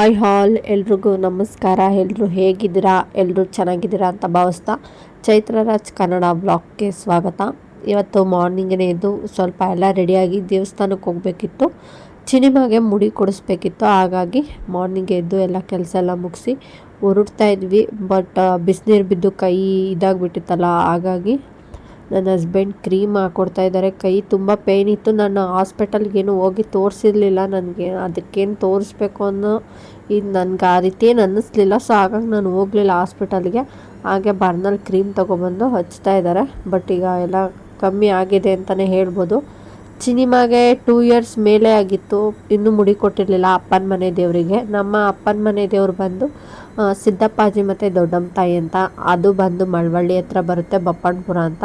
Hi ಹಾಲ್ ಎಲ್ರಿಗೂ ನಮಸ್ಕಾರ. ಎಲ್ಲರೂ ಹೇಗಿದ್ದೀರಾ? ಎಲ್ಲರೂ ಚೆನ್ನಾಗಿದ್ದೀರಾ ಅಂತ ಭಾವಿಸ್ತಾ ಚೈತ್ರರಾಜ್ ಕನ್ನಡ ಬ್ಲಾಗ್ಗೆ ಸ್ವಾಗತ. ಇವತ್ತು ಮಾರ್ನಿಂಗೇ ಎದ್ದು ಸ್ವಲ್ಪ ಎಲ್ಲ ರೆಡಿಯಾಗಿ ದೇವಸ್ಥಾನಕ್ಕೆ ಹೋಗಬೇಕಿತ್ತು. ಚಿನಿಮಾಗೆ ಮುಡಿ ಕೊಡಿಸ್ಬೇಕಿತ್ತು. ಹಾಗಾಗಿ ಮಾರ್ನಿಂಗ್ ಎದ್ದು ಎಲ್ಲ ಕೆಲಸ ಎಲ್ಲ ಮುಗಿಸಿ ಹೊರಡ್ತಾ ಇದ್ವಿ. ಬಟ್ ಬಿಸಿನೀರು ಬಿದ್ದು ಕೈ ಇದಾಗಿಬಿಟ್ಟಿತ್ತಲ್ಲ, ಹಾಗಾಗಿ ನನ್ನ ಹಸ್ಬೆಂಡ್ ಕ್ರೀಮ್ ಹಾಕ್ಕೊಡ್ತಾ ಇದ್ದಾರೆ. ಕೈ ತುಂಬ ಪೇಯ್ನ್ ಇತ್ತು. ನಾನು ಹಾಸ್ಪಿಟಲ್ಗೇನು ಹೋಗಿ ತೋರಿಸಿರ್ಲಿಲ್ಲ. ನನಗೆ ಅದಕ್ಕೇನು ತೋರಿಸ್ಬೇಕು ಅನ್ನೋ ಇದು ನನಗೆ ಆ ರೀತಿ ಏನು ಅನ್ನಿಸ್ಲಿಲ್ಲ. ಸೊ ಹಾಗಾಗಿ ನಾನು ಹೋಗಲಿಲ್ಲ ಹಾಸ್ಪಿಟಲ್ಗೆ. ಹಾಗೆ ಬರ್ನಲ್ಲಿ ಕ್ರೀಮ್ ತೊಗೊಬಂದು ಹಚ್ತಾ ಇದ್ದಾರೆ. ಬಟ್ ಈಗ ಎಲ್ಲ ಕಮ್ಮಿ ಆಗಿದೆ ಅಂತಲೇ ಹೇಳ್ಬೋದು. ಚಿನಿಮಾಗೆ 2 ಇಯರ್ಸ್ ಮೇಲೆ ಆಗಿತ್ತು. ಇನ್ನೂ ಮುಡಿ ಕೊಟ್ಟಿರಲಿಲ್ಲ ಅಪ್ಪನ ಮನೆ ದೇವರಿಗೆ. ನಮ್ಮ ಅಪ್ಪನ ಮನೆ ದೇವ್ರು ಬಂದು ಸಿದ್ದಪ್ಪಾಜಿ ಮತ್ತು ದೊಡ್ಡಮ್ಮ ತಾಯಿ ಅಂತ. ಅದು ಬಂದು ಮಳವಳ್ಳಿ ಹತ್ರ ಬರುತ್ತೆ, ಬಪ್ಪಣ್ಣಪುರ ಅಂತ.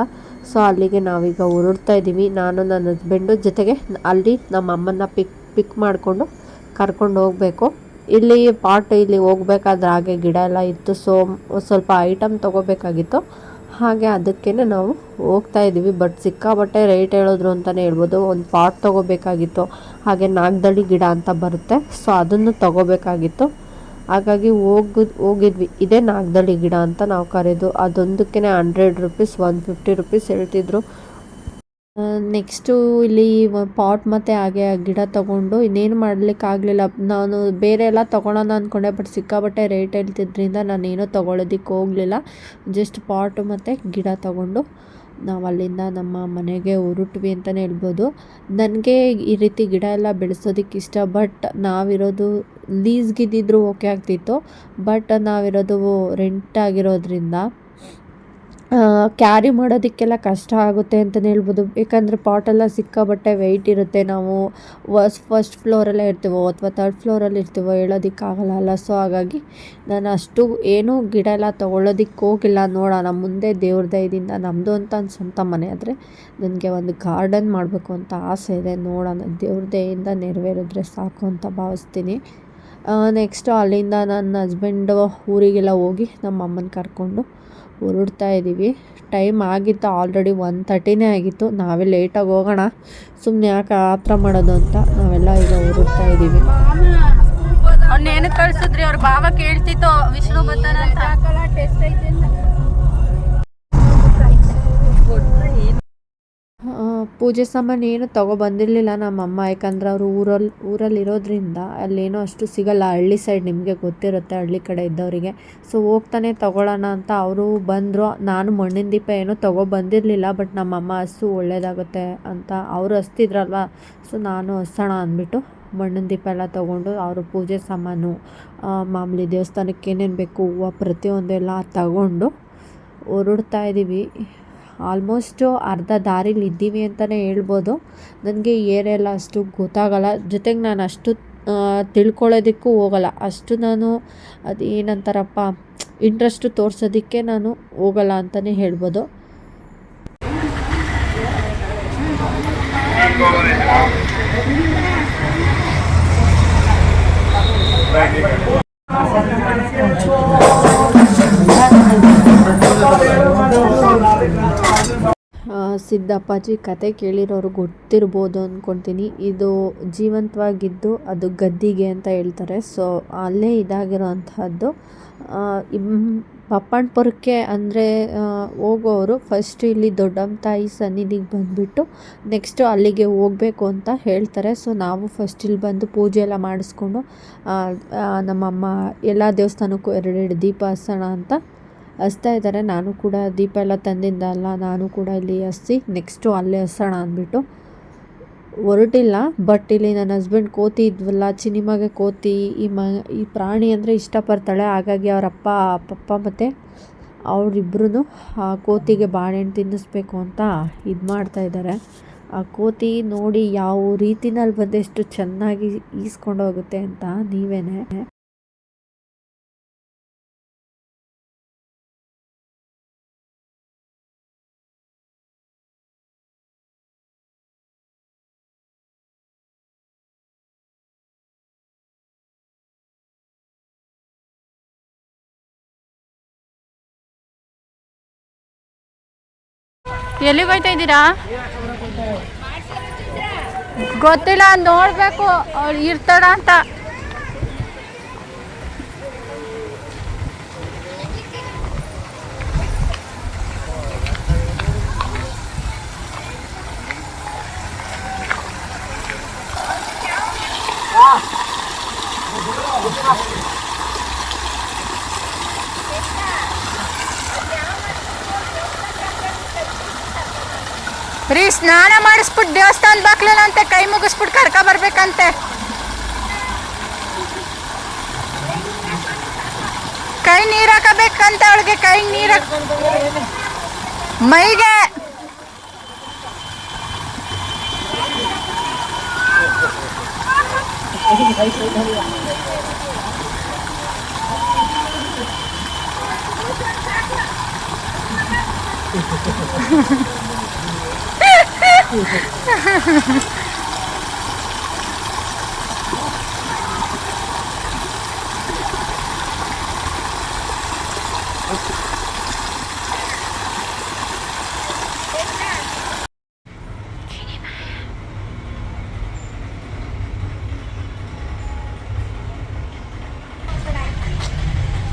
ಸೊ ಅಲ್ಲಿಗೆ ನಾವೀಗ ಹೊರಡ್ತಾ ಇದ್ದೀವಿ. ನಾನು ನನ್ನ ಹಸ್ಬೆಂಡು ಜೊತೆಗೆ ಅಲ್ಲಿ ನಮ್ಮ ಅಮ್ಮನ್ನ ಪಿಕ್ ಮಾಡಿಕೊಂಡು ಕರ್ಕೊಂಡು ಹೋಗಬೇಕು. ಇಲ್ಲಿ ಇಲ್ಲಿ ಹೋಗ್ಬೇಕಾದ್ರೆ ಹಾಗೆ ಗಿಡ ಎಲ್ಲ ಇತ್ತು. ಸೊ ಸ್ವಲ್ಪ ಐಟಮ್ ತೊಗೋಬೇಕಾಗಿತ್ತು. ಹಾಗೆ ಅದಕ್ಕೇ ನಾವು ಹೋಗ್ತಾ ಇದ್ದೀವಿ. ಬಟ್ ಸಿಕ್ಕಾಬಟ್ಟೆ ರೇಟ್ ಹೇಳಿದ್ರು ಅಂತಲೇ ಹೇಳ್ಬೋದು. ಒಂದು ಪಾಟ್ ತೊಗೋಬೇಕಾಗಿತ್ತು. ಹಾಗೆ ನಾಗದಳ್ಳಿ ಗಿಡ ಅಂತ ಬರುತ್ತೆ, ಸೊ ಅದನ್ನು ತೊಗೋಬೇಕಾಗಿತ್ತು. ಹಾಗಾಗಿ ಹೋಗಿದ್ವಿ. ಇದೇ ನಾಗದಳ್ಳಿ ಗಿಡ ಅಂತ ನಾವು ಕರೆದು. ಅದೊಂದಕ್ಕೆ 100 ರೂಪೀಸ್, 150 ರೂಪೀಸ್ ಹೇಳ್ತಿದ್ರು. ನೆಕ್ಸ್ಟು ಇಲ್ಲಿ ಪಾಟ್ ಮತ್ತು ಹಾಗೆ ಗಿಡ ತೊಗೊಂಡು ಇನ್ನೇನು ಮಾಡಲಿಕ್ಕಾಗಲಿಲ್ಲ. ನಾನು ಬೇರೆ ಎಲ್ಲ ತೊಗೊಳೋಣ ಅಂದ್ಕೊಂಡೆ, ಬಟ್ ಸಿಕ್ಕಾಬಟ್ಟೆ ರೇಟ್ ಹೇಳ್ತಿದ್ರಿಂದ ನಾನೇನೋ ತೊಗೊಳೋದಕ್ಕೆ ಹೋಗಲಿಲ್ಲ. ಜಸ್ಟ್ ಪಾಟು ಮತ್ತು ಗಿಡ ತೊಗೊಂಡು ನಾವು ಅಲ್ಲಿಂದ ನಮ್ಮ ಮನೆಗೆ ಹೊರಟ್ವಿ ಅಂತಲೇ ಹೇಳ್ಬೋದು. ನನಗೆ ಈ ರೀತಿ ಗಿಡ ಎಲ್ಲ ಬೆಳೆಸೋದಕ್ಕೆ ಇಷ್ಟ. ಬಟ್ ನಾವಿರೋದು ಲೀಸ್ಗಿದ್ದಿದ್ರು ಓಕೆ ಆಗ್ತಿತ್ತು. ಬಟ್ ನಾವಿರೋದು ರೆಂಟ್ ಆಗಿರೋದ್ರಿಂದ ಕ್ಯಾರಿ ಮಾಡೋದಕ್ಕೆಲ್ಲ ಕಷ್ಟ ಆಗುತ್ತೆ ಅಂತಲೇ ಹೇಳ್ಬೋದು. ಯಾಕಂದರೆ ಪಾಟೆಲ್ಲ ಸಿಕ್ಕಾಬಟ್ಟೆ ವೆಯ್ಟ್ ಇರುತ್ತೆ. ನಾವು ಫಸ್ಟ್ ಫ್ಲೋರಲ್ಲೇ ಇರ್ತೀವೋ ಅಥವಾ 3rd ಫ್ಲೋರಲ್ಲಿ ಇರ್ತೀವೋ ಹೇಳೋದಕ್ಕಾಗಲ್ಲ ಅಲ್ಲ. ಸೊ ಹಾಗಾಗಿ ನಾನು ಅಷ್ಟು ಏನೂ ಗಿಡ ಎಲ್ಲ ತೊಗೊಳೋದಕ್ಕೆ ಹೋಗಿಲ್ಲ. ನೋಡೋಣ ಮುಂದೆ ದೇವ್ರ ದಯದಿಂದ. ನಮ್ಮದು ಅಂತ ಒಂದು ಸ್ವಂತ ಮನೆ ಆದರೆ ನನಗೆ ಒಂದು ಗಾರ್ಡನ್ ಮಾಡಬೇಕು ಅಂತ ಆಸೆ ಇದೆ. ನೋಡೋಣ, ದೇವ್ರ ದಯೆಯಿಂದ ನೆರವೇರಿದ್ರೆ ಸಾಕು ಅಂತ ಭಾವಿಸ್ತೀನಿ. ನೆಕ್ಸ್ಟು ಅಲ್ಲಿಂದ ನನ್ನ ಹಸ್ಬೆಂಡು ಊರಿಗೆಲ್ಲ ಹೋಗಿ ನಮ್ಮ ಅಮ್ಮನ ಕರ್ಕೊಂಡು ಹೊರಡ್ತಾ ಇದ್ದೀವಿ. ಟೈಮ್ ಆಗಿತ್ತು ಆಲ್ರೆಡಿ 1:30 ಆಗಿತ್ತು. ನಾವೇ ಲೇಟಾಗಿ ಹೋಗೋಣ, ಸುಮ್ಮನೆ ಯಾಕೆ ಆ ಥರ ಮಾಡೋದು ಅಂತ ನಾವೆಲ್ಲ ಈಗ ಹೊರಡ್ತಾ ಇದ್ದೀವಿ. ಅವ್ನೇನು ಕಳಿಸಿದ್ರಿ? ಅವ್ರ ಭಾವ ಕೇಳ್ತಿತ್ತು ವಿಷ್ಣು ಬರ್ತಾನೆ ಅಂತ. ಪೂಜೆ ಸಾಮಾನು ಏನು ತೊಗೊಬಂದಿರಲಿಲ್ಲ ನಮ್ಮಮ್ಮ. ಯಾಕಂದ್ರೆ ಅವರು ಊರಲ್ಲಿ ಇರೋದ್ರಿಂದ ಅಲ್ಲೇನೋ ಅಷ್ಟು ಸಿಗಲ್ಲ. ಹಳ್ಳಿ ಸೈಡ್ ನಿಮಗೆ ಗೊತ್ತಿರುತ್ತೆ, ಹಳ್ಳಿ ಕಡೆ ಇದ್ದವರಿಗೆ. ಸೊ ಹೋಗ್ತಾನೆ ತೊಗೊಳ್ಳೋಣ ಅಂತ ಅವರು ಬಂದರು. ನಾನು ಮಣ್ಣಿನ ದೀಪ ಏನೋ ತೊಗೊಬಂದಿರಲಿಲ್ಲ. ಬಟ್ ನಮ್ಮಮ್ಮ ಹಸು ಒಳ್ಳೇದಾಗುತ್ತೆ ಅಂತ ಅವರು ಹಸ್ತಿದ್ರಲ್ವ. ಸೊ ನಾನು ಹಸೋಣ ಅಂದ್ಬಿಟ್ಟು ಮಣ್ಣಿನ ದೀಪ ಎಲ್ಲ ತೊಗೊಂಡು ಅವರು ಪೂಜೆ ಸಾಮಾನು, ಮಾಮೂಲಿ ದೇವಸ್ಥಾನಕ್ಕೆ ಏನೇನು ಬೇಕು ಹೂವು ಪ್ರತಿಯೊಂದೆಲ್ಲ ತಗೊಂಡು ಹೊರಡ್ತಾ ಇದ್ದೀವಿ. ಆಲ್ಮೋಸ್ಟು ಅರ್ಧ ದಾರಿಲಿ ಇದ್ದೀವಿ ಅಂತಲೇ ಹೇಳ್ಬೋದು. ನನಗೆ ಏರಿಯಾ ಎಲ್ಲ ಅಷ್ಟು ಗೊತ್ತಾಗಲ್ಲ. ಜೊತೆಗೆ ನಾನು ಅಷ್ಟು ತಿಳ್ಕೊಳ್ಳೋದಕ್ಕೂ ಹೋಗಲ್ಲ. ಅಷ್ಟು ನಾನು ಅದು ಏನಂತಾರಪ್ಪ ಇಂಟ್ರೆಸ್ಟು ತೋರಿಸೋದಕ್ಕೆ ನಾನು ಹೋಗಲ್ಲ ಅಂತಲೇ ಹೇಳ್ಬೋದು. ಸಿದ್ದಪ್ಪಾಜಿ ಕತೆ ಕೇಳಿರೋರು ಗೊತ್ತಿರ್ಬೋದು ಅಂದ್ಕೊಳ್ತೀನಿ. ಇದು ಜೀವಂತವಾಗಿದ್ದು ಅದು ಗದ್ದಿಗೆ ಅಂತ ಹೇಳ್ತಾರೆ. ಸೊ ಅಲ್ಲೇ ಇದಾಗಿರೋ ಅಂಥದ್ದು. ಬಪ್ಪಣ್ಣಪುರಕ್ಕೆ ಅಂದರೆ ಹೋಗೋರು ಫಸ್ಟ್ ಇಲ್ಲಿ ದೊಡ್ಡಮ್ಮ ತಾಯಿ ಸನ್ನಿಧಿಗೆ ಬಂದುಬಿಟ್ಟು ನೆಕ್ಸ್ಟು ಅಲ್ಲಿಗೆ ಹೋಗಬೇಕು ಅಂತ ಹೇಳ್ತಾರೆ. ಸೊ ನಾವು ಫಸ್ಟ್ ಇಲ್ಲಿ ಬಂದು ಪೂಜೆ ಎಲ್ಲ ಮಾಡಿಸ್ಕೊಂಡು ನಮ್ಮಮ್ಮ ಎಲ್ಲ ದೇವಸ್ಥಾನಕ್ಕೂ 2 ದೀಪ ಹಚ್ಚೋಣ ಅಂತ ಹಚ್ತಾ ಇದ್ದಾರೆ. ನಾನು ಕೂಡ ದೀಪ ಎಲ್ಲ ತಂದಿದ್ದಲ್ಲ, ನಾನು ಕೂಡ ಇಲ್ಲಿ ಹಚ್ಚಿ ನೆಕ್ಸ್ಟು ಅಲ್ಲೇ ಹಚ್ಚೋಣ ಅಂದ್ಬಿಟ್ಟು ಹೊರಟಿಲ್ಲ. ಬಟ್ ಇಲ್ಲಿ ನನ್ನ ಹಸ್ಬೆಂಡ್ ಕೋತಿ ಇದ್ವಲ್ಲ, ಚಿನಿಮಾಗೆ ಕೋತಿ, ಈ ಪ್ರಾಣಿ ಅಂದರೆ ಇಷ್ಟಪಡ್ತಾಳೆ. ಹಾಗಾಗಿ ಅವರ ಪಪ್ಪ ಮತ್ತು ಅವರಿಬ್ಬರೂ ಆ ಕೋತಿಗೆ ಬಾಳೆಹಣ್ಣು ತಿನ್ನಿಸ್ಬೇಕು ಅಂತ ಇದು ಮಾಡ್ತಾಯಿದ್ದಾರೆ. ಆ ಕೋತಿ ನೋಡಿ ಯಾವ ರೀತಿನಲ್ಲಿ ಬಂದು ಎಷ್ಟು ಚೆನ್ನಾಗಿ ಈಸ್ಕೊಂಡು ಹೋಗುತ್ತೆ ಅಂತ ನೀವೇನೆ. ಎಲ್ಲಿಗೆ ಹೋಗ್ತಾ ಇದ್ದೀರಾ? ಗೊತ್ತಿಲ್ಲ, ನೋಡಬೇಕು ಅವ್ಳು ಇರ್ತಾಳ ಅಂತ. ರೀ ಸ್ನಾನ ಮಾಡಿಸ್ಬಿಟ್ಟು ದೇವಸ್ಥಾನ ಬಾಕ್ಲಂತೆ ಕೈ ಮುಗಿಸ್ಬಿಟ್ಟು ಕರ್ಕ ಬರ್ಬೇಕಂತೆ. ಕೈ ನೀರು ಹಾಕಬೇಕಂತ ಅವಳಿಗೆ, ಕೈ ನೀರು ಮೈಗೆ.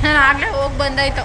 ನಾನು ಆಗಲೇ ಹೋಗಿ ಬಂದಾಯ್ತು.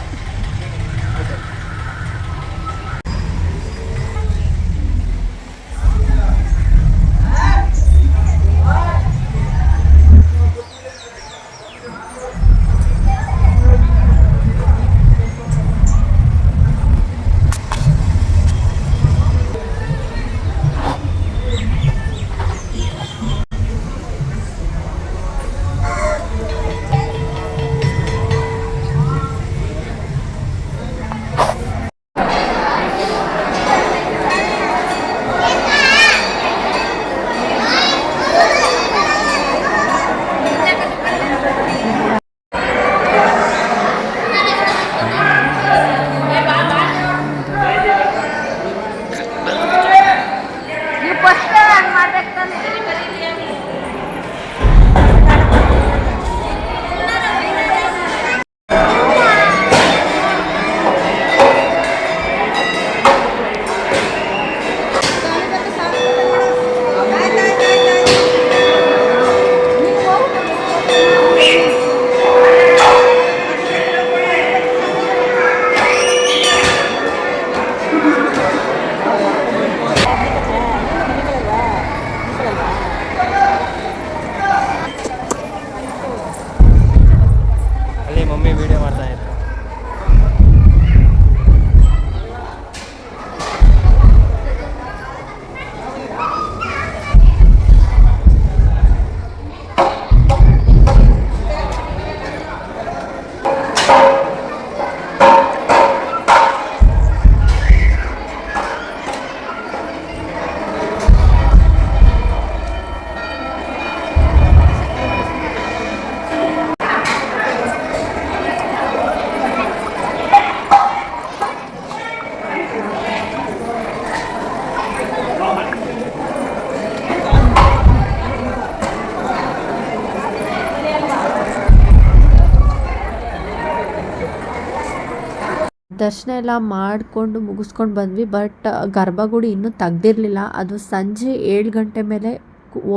ದರ್ಶನ ಎಲ್ಲ ಮಾಡಿಕೊಂಡು ಮುಗಿಸ್ಕೊಂಡು ಬಂದ್ವಿ. ಬಟ್ ಗರ್ಭಗುಡಿ ಇನ್ನೂ ತೆಗ್ದಿರಲಿಲ್ಲ. ಅದು ಸಂಜೆ 7 ಗಂಟೆ ಮೇಲೆ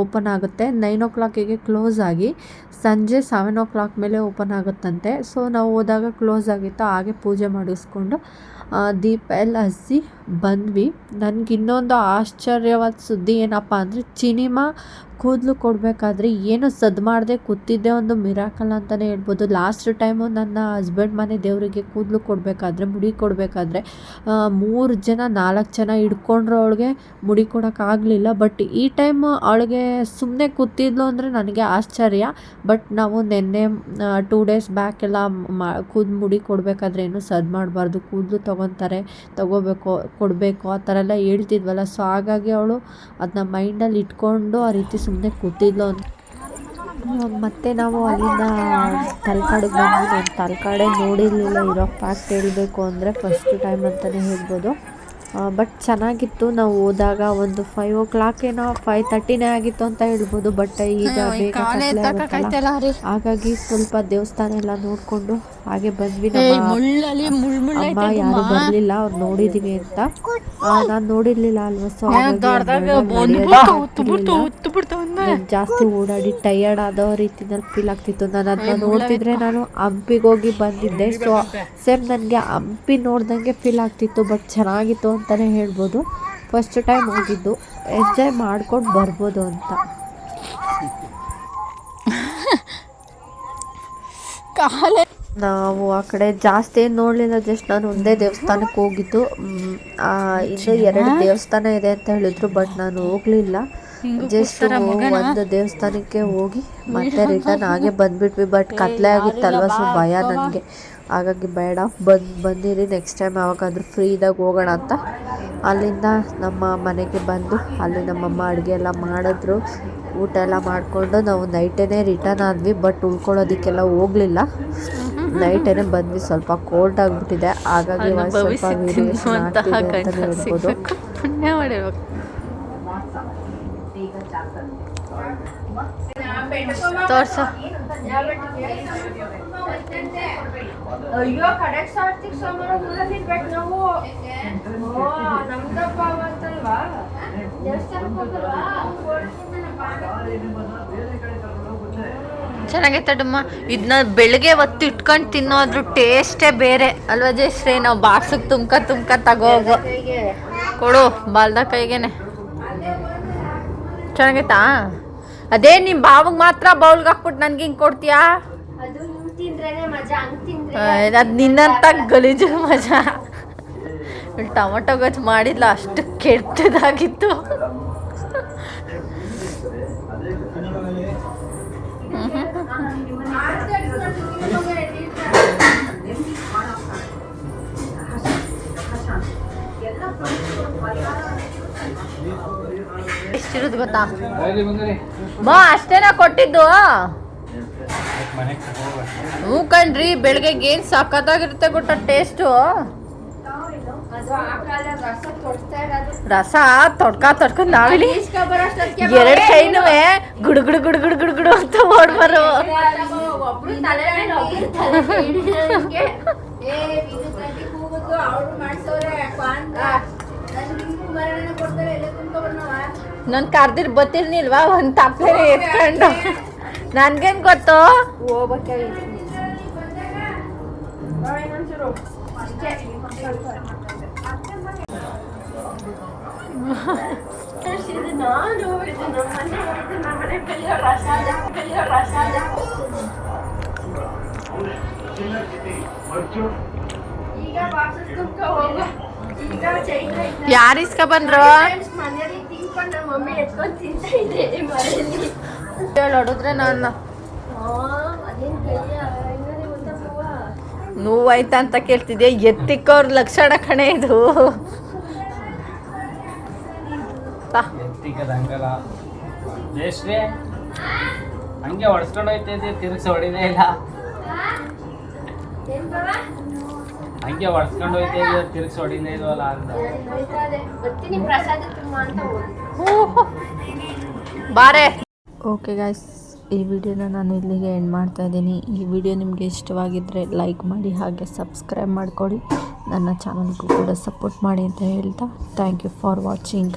ಓಪನ್ ಆಗುತ್ತೆ. 9 ಓ ಕ್ಲಾಕಿಗೆ ಕ್ಲೋಸ್ ಆಗಿ ಸಂಜೆ 7 ಓ ಕ್ಲಾಕ್ ಮೇಲೆ ಓಪನ್ ಆಗುತ್ತಂತೆ. ಸೊ ನಾವು ಹೋದಾಗ ಕ್ಲೋಸ್ ಆಗಿತ್ತು. ಹಾಗೆ ಪೂಜೆ ಮಾಡಿಸ್ಕೊಂಡು ದೀಪ ಎಲ್ಲ ಹಚ್ಚಿ ಬಂದ್ವಿ. ನನಗೆ ಇನ್ನೊಂದು ಆಶ್ಚರ್ಯವಾದ ಸುದ್ದಿ ಏನಪ್ಪ ಅಂದರೆ, ಚಿನಿಮಾ ಕೂದಲು ಕೊಡಬೇಕಾದ್ರೆ ಏನು ಸದ್ದು ಮಾಡದೆ ಕೂತಿದ್ದೆ ಒಂದು ಮಿರಾಕಲ್ ಅಂತಲೇ ಹೇಳ್ಬೋದು. ಲಾಸ್ಟ್ ಟೈಮು ನನ್ನ ಹಸ್ಬೆಂಡ್ ಮನೆ ದೇವರಿಗೆ ಕೂದಲು ಕೊಡಬೇಕಾದ್ರೆ, ಮುಡಿ ಕೊಡಬೇಕಾದ್ರೆ 3 ಜನ 4 ಜನ ಹಿಡ್ಕೊಂಡ್ರು ಅವಳಿಗೆ ಮುಡಿ ಕೊಡೋಕ್ಕಾಗಲಿಲ್ಲ. ಬಟ್ ಈ ಟೈಮ್ ಅವಳಿಗೆ ಸುಮ್ಮನೆ ಕೂತಿದ್ಲು ಅಂದರೆ ನನಗೆ ಆಶ್ಚರ್ಯ. ಬಟ್ ನಾವು ನಿನ್ನೆ 2 ಡೇಸ್ ಬ್ಯಾಕ್ ಎಲ್ಲ ಮುಡಿ ಕೊಡಬೇಕಾದ್ರೆ ಏನು ಸದ್ದು ಮಾಡಬಾರ್ದು, ಕೂದಲು ಕೊಡಬೇಕು ಆ ಥರ ಎಲ್ಲ ಹೇಳ್ತಿದ್ವಲ್ಲ. ಸೊ ಹಾಗಾಗಿ ಅವಳು ಅದನ್ನ ಮೈಂಡಲ್ಲಿ ಇಟ್ಕೊಂಡು ಆ ರೀತಿ ಸುಮ್ಮನೆ ಕೂತಿದ್ಲು. ಮತ್ತು ನಾವು ಅಲ್ಲಿಂದ ತಲಕಾಡಿಗೆ ಬಂದ್ವಿ. ನಾನು ತಲಕಾಡೆ ನೋಡಿರಲಿಲ್ಲ. ಇರೋ ಫ್ಯಾಕ್ಟ್ ಹೇಳಬೇಕು ಅಂದರೆ ಫಸ್ಟ್ ಟೈಮ್ ಅಂತಲೇ ಹೇಳ್ಬೋದು. ಬಟ್ ಚೆನ್ನಾಗಿತ್ತು. ನಾವು ಹೋದಾಗ ಒಂದು 5 ಓ ಕ್ಲಾಕ್ ಏನೋ 5:30ನೇ ಆಗಿತ್ತು ಅಂತ ಹೇಳ್ಬೋದು. ಬಟ್ ಈಗ ಬೇಗ ಹಾಗಾಗಿ ಸ್ವಲ್ಪ ದೇವಸ್ಥಾನ ಎಲ್ಲ ನೋಡಿಕೊಂಡು ಹಾಗೆ ಬಂದ್ವಿ. ಅಮ್ಮ ಯಾರು ಬರಲಿಲ್ಲ, ಅವ್ರು ನೋಡಿದ್ದೀವಿ ಅಂತ. ನಾನು ನೋಡಿರಲಿಲ್ಲ ಅಲ್ವಾ. ಸೊ ಜಾಸ್ತಿ ಓಡಾಡಿ ಟಯರ್ಡ್ ಆದೋ ರೀತಿನಲ್ಲಿ ಫೀಲ್ ಆಗ್ತಿತ್ತು. ನಾನು ಅದನ್ನ ನೋಡ್ತಿದ್ರೆ ನಾನು ಹಂಪಿಗೆ ಹೋಗಿ ಬಂದಿದ್ದೆ. ಸೊ ಸೇಮ್ ನನಗೆ ಹಂಪಿ ನೋಡ್ದಂಗೆ ಫೀಲ್ ಆಗ್ತಿತ್ತು. ಬಟ್ ಚೆನ್ನಾಗಿತ್ತು ಅಂತಲೇ ಹೇಳ್ಬೋದು. ಫಸ್ಟ್ ಟೈಮ್ ಹೋಗಿದ್ದು, ಎಂಜಾಯ್ ಮಾಡ್ಕೊಂಡು ಬರ್ಬೋದು ಅಂತ. ನಾವು ಆ ಕಡೆ ಜಾಸ್ತಿ ಏನು ನೋಡಲಿಲ್ಲ, ಜಸ್ಟ್ ನಾನು ಒಂದೇ ದೇವಸ್ಥಾನಕ್ಕೆ ಹೋಗಿದ್ದು. ಇನ್ನು 2 ದೇವಸ್ಥಾನ ಇದೆ ಅಂತ ಹೇಳಿದ್ರು, ಬಟ್ ನಾನು ಹೋಗಲಿಲ್ಲ. ಜಸ್ಟ್ ಒಂದು ದೇವಸ್ಥಾನಕ್ಕೆ ಹೋಗಿ ಮತ್ತೆ ರಿಟರ್ನ್ ಹಾಗೆ ಬಂದ್ಬಿಟ್ವಿ. ಬಟ್ ಕತ್ಲೆ ಆಗಿತ್ತಲ್ವ, ಸೊ ಭಯ ನನಗೆ, ಹಾಗಾಗಿ ಬೇಡ ಬಂದಿರಿ, ನೆಕ್ಸ್ಟ್ ಟೈಮ್ ಯಾವಾಗಾದ್ರೂ ಫ್ರೀ ಇದ್ದಾಗ ಹೋಗೋಣ ಅಂತ. ಅಲ್ಲಿಂದ ನಮ್ಮ ಮನೆಗೆ ಬಂದು ಅಲ್ಲಿ ನಮ್ಮಮ್ಮ ಅಡುಗೆ ಎಲ್ಲ ಮಾಡಿದ್ರು. ಊಟ ಎಲ್ಲ ಮಾಡಿಕೊಂಡು ನಾವು ನೈಟೇ ರಿಟರ್ನ್ ಆದ್ವಿ. ಬಟ್ ಉಳ್ಕೊಳ್ಳೋದಕ್ಕೆಲ್ಲ ಹೋಗಲಿಲ್ಲ, ನೈಟೇ ಬಂದ್ವಿ. ಸ್ವಲ್ಪ ಕೋಲ್ಡ್ ಆಗಿಬಿಟ್ಟಿದೆ, ಹಾಗಾಗಿ ಸ್ವಲ್ಪ ವೇರಿಯೇಷನ್ ಆಗ್ತಿದೆ ಅಂತಲೇ ಹೇಳ್ಬೋದು. ತೋರ್ಸು. ಅಯ್ಯೋ ಕಡೆಕ್ ಸಾರ್ತಿಕ್ ಸೋಮವಾರ ಊರಲ್ಲಿ ಇರ್ಬೇಕು ನಾವು. ನಮ್ದಪ್ಪ ಅವತ್ತಲ್ವಾ ದೇವಸ್ಥಾನಕ್ಕೆ ಹೋಗಲ್ವಾ. ಚೆನ್ನಾಗೈತೆ ಡಮ್ಮ. ಇದನ್ನ ಬೆಳಗ್ಗೆ ಹೊತ್ತು ಇಟ್ಕೊಂಡು ತಿನ್ನೋದ್ರ ಟೇಸ್ಟೇ ಬೇರೆ ಅಲ್ವಾ ಜಯಶ್ರೀ? ನಾವು ಬಾಕ್ಸಿಗೆ ತುಮ್ಕ ತಗೋಗೋ ಕೊಡು, ಬಾಲ್ದ ಕೈಗೇನೆ. ಚೆನ್ನಾಗೈತಾ? ಅದೇ ನಿಮ್ಮ ಬಾವಿಗೆ ಮಾತ್ರ ಬೌಲ್ಗೆ ಹಾಕ್ಬಿಟ್ಟು ನನ್ಗೆ ಹಿಂಗೆ ಕೊಡ್ತೀಯಾ? ಅದು ಹಿಂಗ್ ತಿಂದ್ರೇನೆ ಮಜಾ, ಹಂಗ್ ತಿಂದ್ರೆ ಅದು ನಿನ್ನಂತ ಗಲೀಜು ಮಜಾ. ಟೊಮೊಟೊ ಗೊಜ್ಜು ಮಾಡಿದ್ಲ, ಅಷ್ಟು ಕೆಟ್ಟದಾಗಿತ್ತು. ಎಷ್ಟಿರೋದು ಗೊತ್ತಾ? ಬಾ ಅಷ್ಟೇನಾ ಕೊಟ್ಟಿದ್ದು? ಹ್ಞೂ ಕಣ್ರಿ, ಬೆಳಗ್ಗೆ ಏನು ಸಖತ್ತಾಗಿರುತ್ತೆ ಗೊತ್ತಾ ಟೇಸ್ಟು. ಅದು ಆ ಕಾಲ ರಸ ತೊಡ್ತಾ ಇರೋದು. ರಸ ತೊಡ್ಕೊಂಡು ನಾವಿಲ್ಲಿ 2 ಕೈನೂ ಗುಡು ಗುಡು ಗುಡು ಗುಡು ಗುಡು ಗುಡು ಅಂತ ಓಡ್ಬಾರು. ಒಬ್ರು ತಲೆ ಮೇಲೆ ಒಬ್ರು ತಲೆ ಹಿಡಿದಂಗೆ ಕೂಗುದು, ಅವ್ರು ಮಾಡ್ಸವ್ರೆ ಅಂತ ಕೊಡ್ತಾರೆ. ಎಲ್ಲ ತುಂಬ್ಕೊಬರ್ನವ ನನ್ ಕರ್ದಿರ್ ಬತ್ತಿರ್ನಿಲ್ವಾ ಒಂದು ತಪ್ಪಲೆ ಎತ್ಕೊಂಡು. ನನ್ಗೇನ್ ಗೊತ್ತು? ಹೋಗ್ಬೇಕಾಗಿತ್ತು ಅಷ್ಟೇ. ನಾನು ನಮ್ಮನೆ ಬೆಳೆಯೋ ರಸಾದ ಈಗ ಬಾಕ್ಸಸ್ ತುಂಬ್ಕೊ ಹೋಗು. ಈಗ ಚೈತ್ರ ಯಾರು ಇಸ್ಕ ಬಂದ್ರು? ಮನೇಲಿ ತಿನ್ಕೊಂಡು ನಮ್ಮ ಮಮ್ಮಿ ಎತ್ಕೊಂಡು ತಿಂತಾ ಇದ್ದೆ ಮನೇಲಿ. ಹೊಡಿದ್ರೆ ನಾನು ಅದೇನು ಕೈಯ ಹೆಂಗದೆ ಗೊತ್ತಪ್ಪವ. ನೋವಾಯ್ತಾ ಅಂತ ಕೇಳ್ತಿದ್ದೆ. ಎತ್ತಿಕ್ಕವ್ರ ಲಕ್ಷಣ ಕಣೆ ಇದು. ಹಂಗಲ್ಲ ಜಯಶ್ರೀ, ಹಂಗೆ ಹೊಡ್ಸ್ಕೊಂಡು ಹೋಯ್ತಿದ್ದೆ, ತಿರುಗಿಸಿ ಹೊಡಿನೇ ಇಲ್ಲ. ಹಂಗೆ ಹೊಡ್ಸ್ಕೊಂಡು ಹೋಯ್ತಿದ್ದೆ, ತಿರುಗಿಸಿ ಹೊಡಿನೇ ಇಲ್ವಲ್ಲ ಅಂತ. ಬರ್ತೀನಿ ಪ್ರಸಾದ ತುಂಬ ಅಂತ ಹೋಗಿ ಬಾರೆ. ಓಕೆ ಗಾಯ್ಸ್, ಈ ವಿಡಿಯೋನ ನಾನು ಇಲ್ಲಿಗೆ ಎಂಡ್ ಮಾಡ್ತಾ ಇದ್ದೀನಿ. ಈ ವಿಡಿಯೋ ನಿಮಗೆ ಇಷ್ಟವಾಗಿದ್ದರೆ ಲೈಕ್ ಮಾಡಿ, ಹಾಗೆ ಸಬ್ಸ್ಕ್ರೈಬ್ ಮಾಡ್ಕೊಳ್ಳಿ. ನನ್ನ ಚಾನಲ್ಗೂ ಕೂಡ ಸಪೋರ್ಟ್ ಮಾಡಿ ಅಂತ ಹೇಳ್ತಾ, ಥ್ಯಾಂಕ್ ಯು ಫಾರ್ ವಾಚಿಂಗ್.